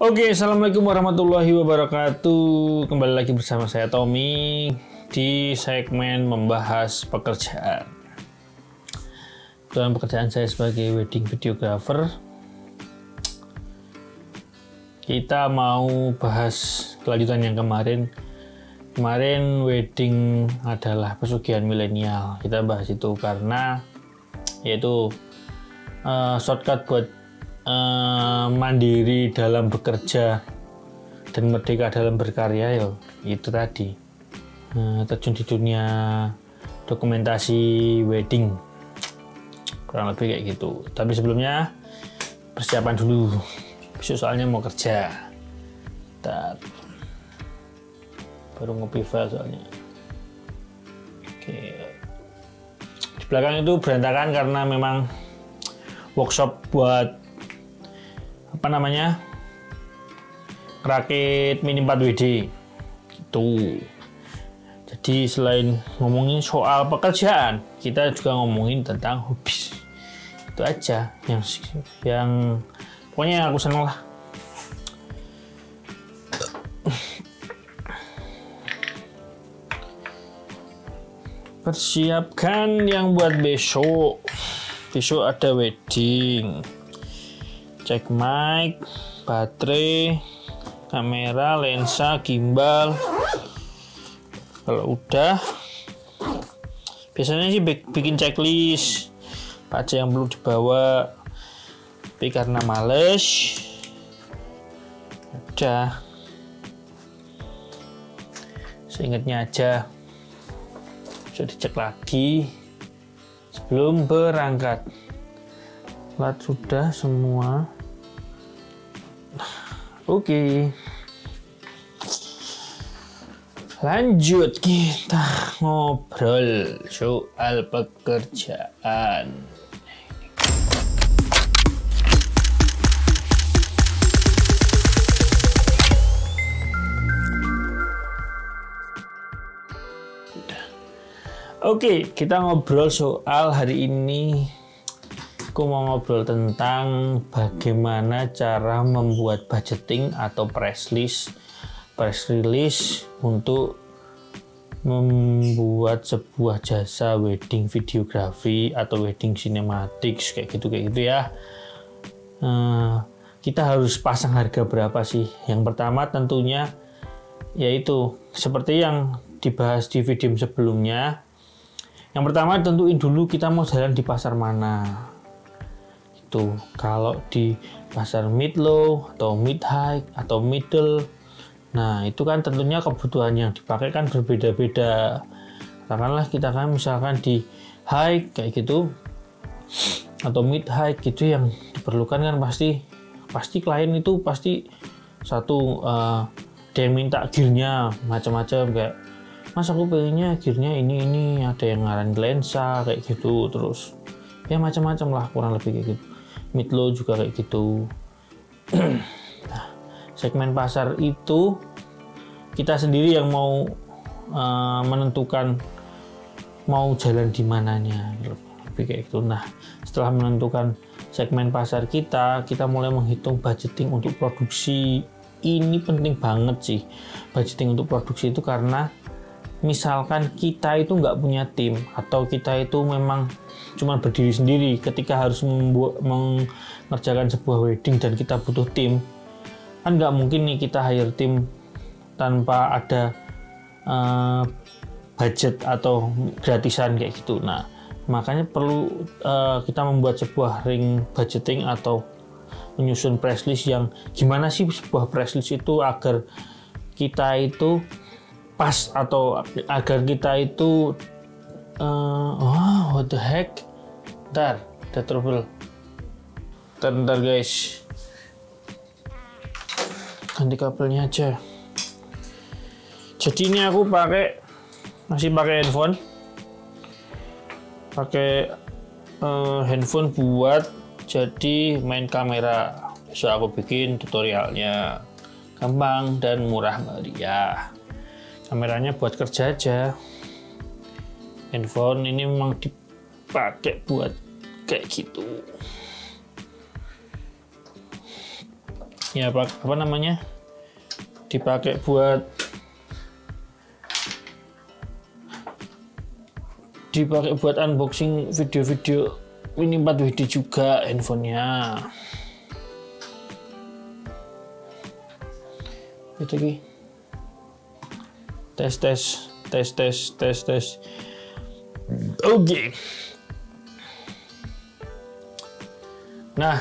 Oke, assalamualaikum warahmatullahi wabarakatuh. Kembali lagi bersama saya Tommy di segmen membahas pekerjaan. Dalam pekerjaan saya sebagai wedding videographer, kita mau bahas kelanjutan yang kemarin. Kemarin wedding adalah pesugihan milenial. Kita bahas itu karena yaitu shortcut buat mandiri dalam bekerja dan merdeka dalam berkarya, yo itu tadi terjun di dunia dokumentasi wedding, kurang lebih kayak gitu. Tapi sebelumnya persiapan dulu, besok soalnya mau kerja. Bentar, baru ngopi file soalnya. Oke, di belakang itu berantakan karena memang workshop buat rakit Mini 4WD gitu. Jadi selain ngomongin soal pekerjaan, kita juga ngomongin tentang hobi. Itu aja yang pokoknya aku seneng lah. Persiapkan yang buat besok. Besok ada wedding. Cek mic, baterai, kamera, lensa, gimbal. Kalau udah, biasanya sih bikin checklist apa aja yang perlu dibawa. Tapi karena males, udah seingatnya aja. Bisa dicek lagi sebelum berangkat. Plat sudah semua. Oke. Lanjut kita ngobrol soal pekerjaan. Oke, kita ngobrol soal hari ini. Aku mau ngobrol tentang bagaimana cara membuat budgeting atau press release untuk membuat sebuah jasa wedding videography atau wedding cinematics kayak gitu ya. Kita harus pasang harga berapa sih? Yang pertama tentunya yaitu seperti yang dibahas di video sebelumnya. Yang pertama tentuin dulu kita mau jalan di pasar mana. Tuh, kalau di pasar mid low atau mid high atau middle, nah itu kan tentunya kebutuhan yang dipakai kan berbeda-beda. Katakanlah kita kan misalkan di high kayak gitu atau mid high gitu, yang diperlukan kan pasti klien itu pasti satu dia minta gearnya macam-macam, kayak mas aku pengennya gearnya ini, ada yang ngarahin lensa kayak gitu, terus ya macam-macam lah kurang lebih kayak gitu. Mid low juga kayak gitu. Nah, segmen pasar itu kita sendiri yang mau menentukan mau jalan di mananya, lebih kayak gitu. Nah, setelah menentukan segmen pasar kita mulai menghitung budgeting untuk produksi. Ini penting banget sih budgeting untuk produksi itu, karena misalkan kita itu nggak punya tim atau kita itu memang cuma berdiri sendiri, ketika harus mengerjakan sebuah wedding dan kita butuh tim, kan nggak mungkin nih kita hire tim tanpa ada budget atau gratisan kayak gitu. Nah, makanya perlu kita membuat sebuah ring budgeting atau menyusun press list. Yang gimana sih sebuah press list itu agar kita itu pas atau agar kita itu what the heck, ada trouble. Bentar guys, ganti kabelnya aja. Jadi ini aku masih pakai handphone buat jadi main kamera. Besok aku bikin tutorialnya, gampang dan murah meriah. Kameranya buat kerja aja. Handphone ini memang dipakai buat kayak gitu. ya apa namanya, dipakai buat unboxing video-video Mini 4 WD juga handphonenya. Itu ki tes. Oke. Nah,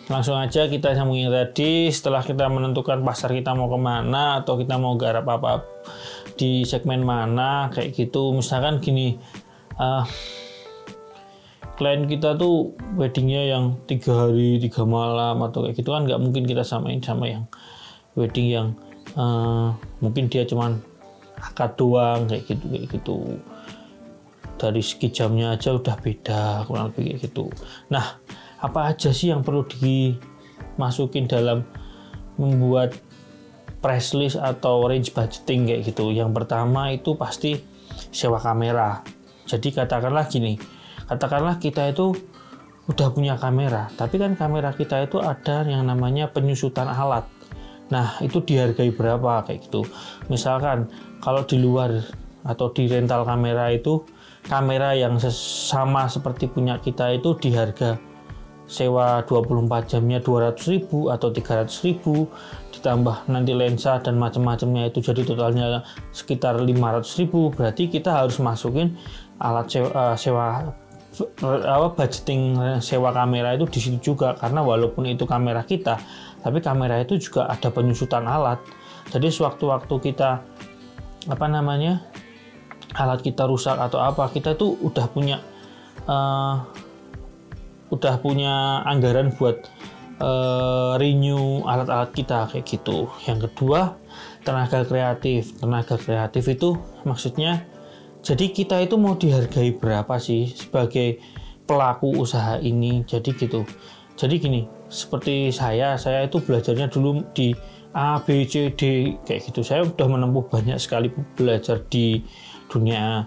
langsung aja kita sambungin tadi. Setelah kita menentukan pasar kita mau kemana atau kita mau garap apa di segmen mana kayak gitu. Misalkan gini, klien kita tuh weddingnya yang 3 hari 3 malam atau kayak gitu kan, nggak mungkin kita samain sama yang wedding yang mungkin dia cuman akad doang kayak gitu. Dari segi jamnya aja udah beda kurang lebih kayak gitu. Nah, apa aja sih yang perlu dimasukin dalam membuat price list atau range budgeting kayak gitu? Yang pertama itu pasti sewa kamera. Jadi katakanlah kita itu udah punya kamera, tapi kan kamera kita itu ada yang namanya penyusutan alat. Nah, itu dihargai berapa kayak gitu. Misalkan kalau di luar atau di rental kamera itu, kamera yang sama seperti punya kita itu di harga sewa 24 jamnya 200.000 atau 300.000, ditambah nanti lensa dan macam-macamnya itu jadi totalnya sekitar 500.000. Berarti kita harus masukin alat budgeting sewa kamera itu di situ juga, karena walaupun itu kamera kita, tapi kamera itu juga ada penyusutan alat. Jadi sewaktu-waktu kita alat kita rusak atau apa, kita tuh udah punya anggaran buat renew alat-alat kita kayak gitu. Yang kedua, tenaga kreatif itu maksudnya, jadi kita itu mau dihargai berapa sih sebagai pelaku usaha ini. Jadi gitu. Jadi gini, seperti saya itu belajarnya dulu di A, B, C, D kayak gitu. Saya udah menempuh banyak sekali belajar di dunia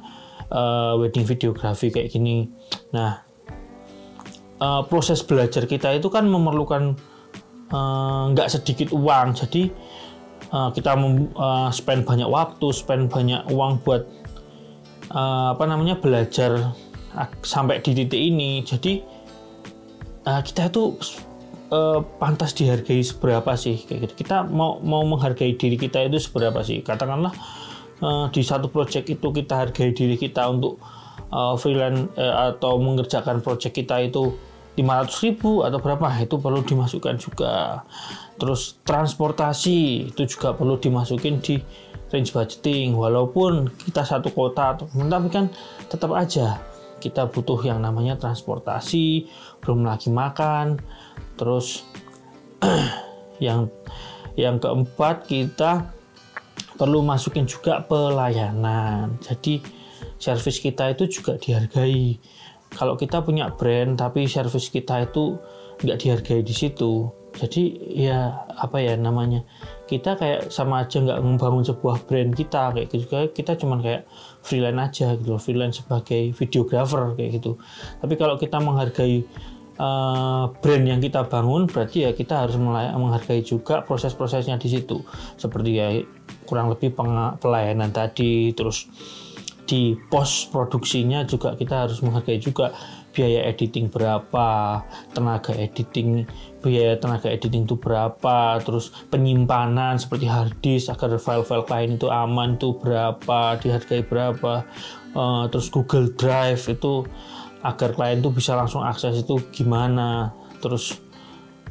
wedding videografi kayak gini. Nah, proses belajar kita itu kan memerlukan nggak sedikit uang. Jadi kita spend banyak waktu, spend banyak uang buat belajar sampai di titik ini. Jadi kita itu pantas dihargai seberapa sih kayak gitu. Kita mau menghargai diri kita itu seberapa sih. Katakanlah di satu project itu kita hargai diri kita untuk freelance atau mengerjakan project kita itu 500.000 atau berapa, itu perlu dimasukkan juga. Terus transportasi itu juga perlu dimasukin di range budgeting. Walaupun kita satu kota, tapi kan tetap aja kita butuh yang namanya transportasi, belum lagi makan. Terus yang keempat, kita perlu masukin juga pelayanan. Jadi servis kita itu juga dihargai. Kalau kita punya brand tapi servis kita itu nggak dihargai di situ, jadi ya kita kayak sama aja nggak membangun sebuah brand kita kayak gitu. Kita cuman kayak freelance aja gitu, freelance sebagai videographer kayak gitu. Tapi kalau kita menghargai brand yang kita bangun, berarti ya kita harus menghargai juga proses-prosesnya di situ, seperti ya kurang lebih pelayanan tadi. Terus di post produksinya juga kita harus menghargai juga biaya editing berapa, biaya tenaga editing itu berapa, terus penyimpanan seperti hard disk agar file-file klien itu aman itu berapa, dihargai berapa, terus Google Drive itu agar klien itu bisa langsung akses itu gimana, terus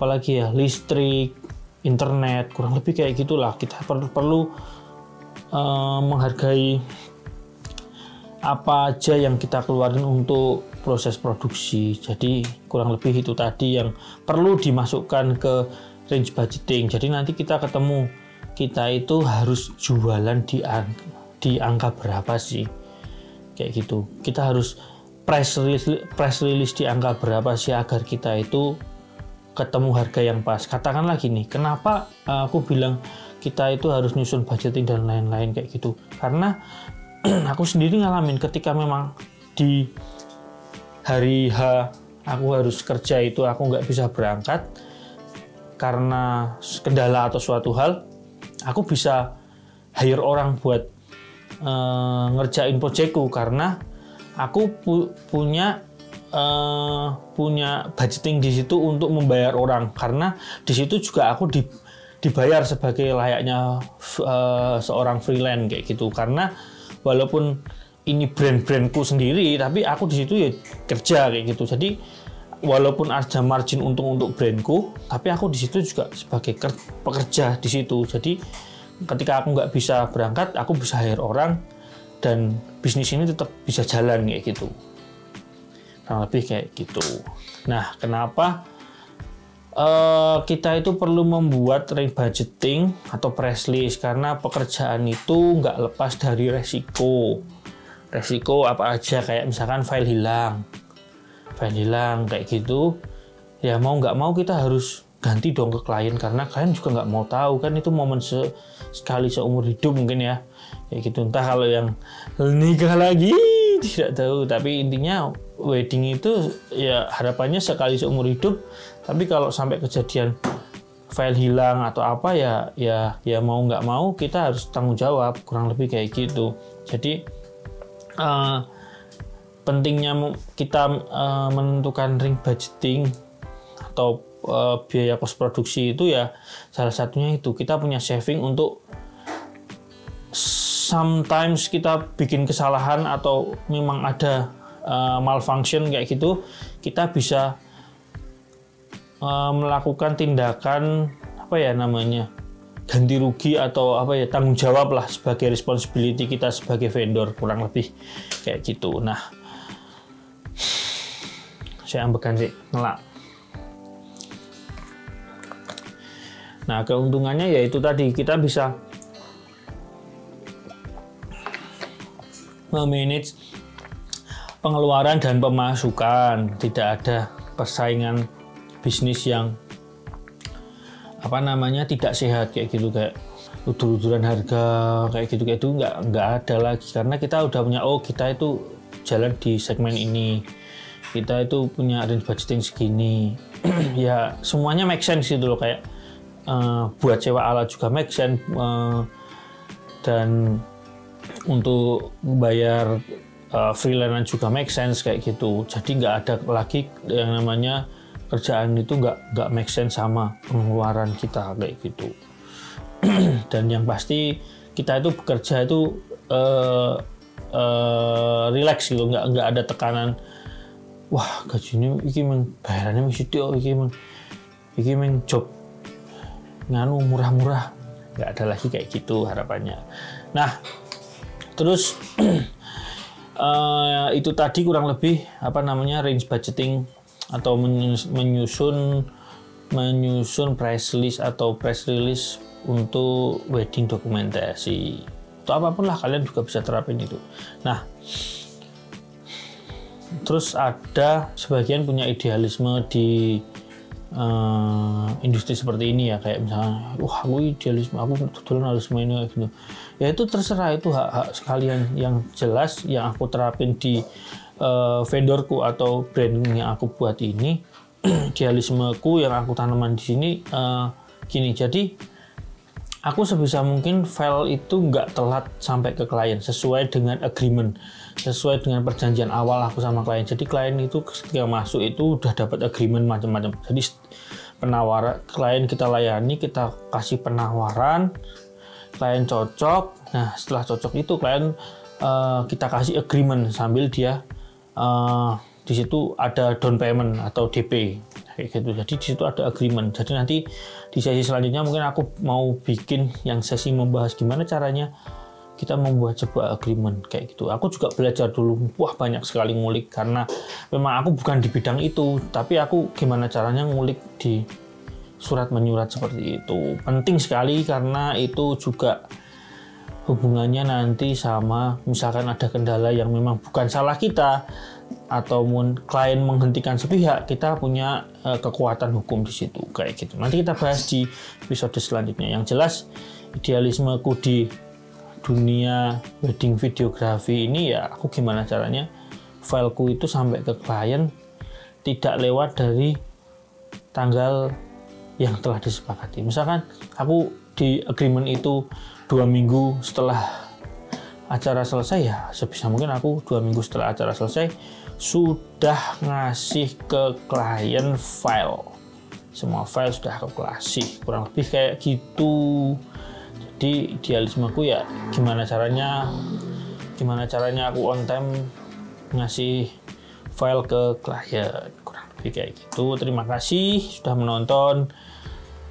apalagi ya, listrik, internet, kurang lebih kayak gitulah. Kita perlu menghargai apa aja yang kita keluarin untuk proses produksi. Jadi kurang lebih itu tadi yang perlu dimasukkan ke range budgeting. Jadi nanti kita ketemu, kita itu harus jualan di angka berapa sih kayak gitu. Kita harus press release di angka berapa sih agar kita itu ketemu harga yang pas. Katakanlah gini, kenapa aku bilang kita itu harus nyusun budgeting dan lain-lain kayak gitu, karena aku sendiri ngalamin ketika memang di hari H aku harus kerja itu aku nggak bisa berangkat, karena kendala atau suatu hal, aku bisa hire orang buat ngerjain proyekku karena aku punya budgeting di situ untuk membayar orang, karena di situ juga aku dibayar sebagai layaknya seorang freelance kayak gitu. Karena walaupun ini brand-brandku sendiri, tapi aku di situ ya kerja kayak gitu. Jadi walaupun ada margin untung untuk brandku, tapi aku di situ juga sebagai pekerja di situ. Jadi ketika aku nggak bisa berangkat, aku bisa hire orang dan bisnis ini tetap bisa jalan kayak gitu. Kurang lebih kayak gitu. Nah, kenapa kita itu perlu membuat range budgeting atau price list? Karena pekerjaan itu nggak lepas dari resiko. Resiko apa aja, kayak misalkan file hilang kayak gitu. Ya mau nggak mau kita harus ganti dong ke klien, karena klien juga nggak mau tahu kan, itu momen sekali seumur hidup mungkin ya. Kayak gitu. Entah kalau yang nikah lagi tidak tahu, tapi intinya wedding itu ya harapannya sekali seumur hidup. Tapi kalau sampai kejadian file hilang atau apa ya mau nggak mau kita harus tanggung jawab, kurang lebih kayak gitu. Jadi pentingnya kita menentukan ring budgeting atau biaya kos produksi itu ya salah satunya itu kita punya saving untuk sometimes kita bikin kesalahan atau memang ada malfunction kayak gitu, kita bisa melakukan tindakan apa ya namanya, ganti rugi atau apa ya, tanggung jawab lah sebagai responsibility kita sebagai vendor, kurang lebih kayak gitu. Nah, saya ambekan sih ngelak. Nah, keuntungannya yaitu tadi kita bisa memanage pengeluaran dan pemasukan, tidak ada persaingan bisnis yang apa namanya tidak sehat kayak gitu, kayak udur-uduran harga kayak gitu nggak ada lagi, karena kita udah punya kita itu jalan di segmen ini, kita itu punya range budgeting segini. Ya semuanya make sense gitu loh, kayak buat sewa alat juga make sense, dan untuk bayar freelance juga make sense kayak gitu. Jadi nggak ada lagi yang namanya kerjaan itu nggak make sense sama pengeluaran kita kayak gitu. Dan yang pasti kita itu bekerja itu relax gitu, nggak ada tekanan. Wah gajinya iki bayarannya mesti iki job nganu murah-murah, nggak ada lagi kayak gitu harapannya. Nah terus itu tadi kurang lebih apa namanya range budgeting atau menyusun price list atau press release untuk wedding dokumentasi. Atau apapun lah kalian juga bisa terapin itu. Nah, terus ada sebagian punya idealisme di industri seperti ini ya, kayak misalnya aku idealisme, aku kebetulan harus mainnya gitu. Ya itu terserah, itu hak sekalian. Yang jelas yang aku terapin di vendorku atau brand yang aku buat ini, idealismeku yang aku tanaman di sini gini. Jadi aku sebisa mungkin file itu nggak telat sampai ke klien, sesuai dengan agreement, sesuai dengan perjanjian awal aku sama klien. Jadi klien itu ketika masuk itu udah dapat agreement macam-macam. Jadi penawaran klien kita layani, kita kasih penawaran, klien cocok. Nah setelah cocok itu klien kita kasih agreement sambil dia di situ ada down payment atau DP kayak gitu. Jadi di situ ada agreement. Jadi nanti di sesi selanjutnya mungkin aku mau bikin yang sesi membahas gimana caranya kita membuat sebuah agreement kayak gitu. Aku juga belajar dulu, banyak sekali ngulik, karena memang aku bukan di bidang itu, tapi aku gimana caranya ngulik di surat menyurat seperti itu. Penting sekali karena itu juga hubungannya nanti sama misalkan ada kendala yang memang bukan salah kita ataupun klien menghentikan sepihak, kita punya kekuatan hukum di situ kayak gitu. Nanti kita bahas di episode selanjutnya. Yang jelas idealismeku di dunia wedding videografi ini ya, aku gimana caranya fileku itu sampai ke klien tidak lewat dari tanggal yang telah disepakati. Misalkan aku di agreement itu 2 minggu setelah acara selesai, ya sebisa mungkin aku 2 minggu setelah acara selesai sudah ngasih ke klien file. Semua file sudah aku kasih, kurang lebih kayak gitu. Jadi idealismeku ya gimana caranya aku on time ngasih file ke klien, kurang lebih kayak gitu. Terima kasih sudah menonton.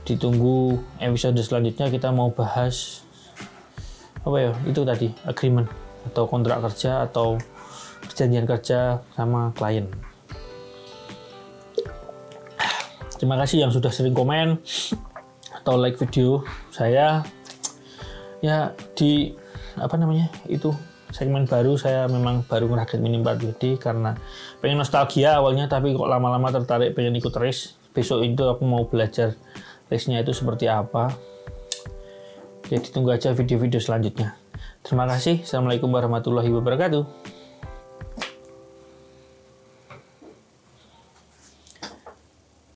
Ditunggu episode selanjutnya, kita mau bahas apa ya, itu tadi agreement atau kontrak kerja atau perjanjian kerja sama klien. Terima kasih yang sudah sering komen atau like video saya. Ya di itu segmen baru, saya memang baru ngerakit Mini 4WD karena pengen nostalgia awalnya, tapi kok lama-lama tertarik pengen ikut race. Besok itu aku mau belajar race-nya itu seperti apa. Jadi tunggu aja video-video selanjutnya. Terima kasih. Assalamualaikum warahmatullahi wabarakatuh.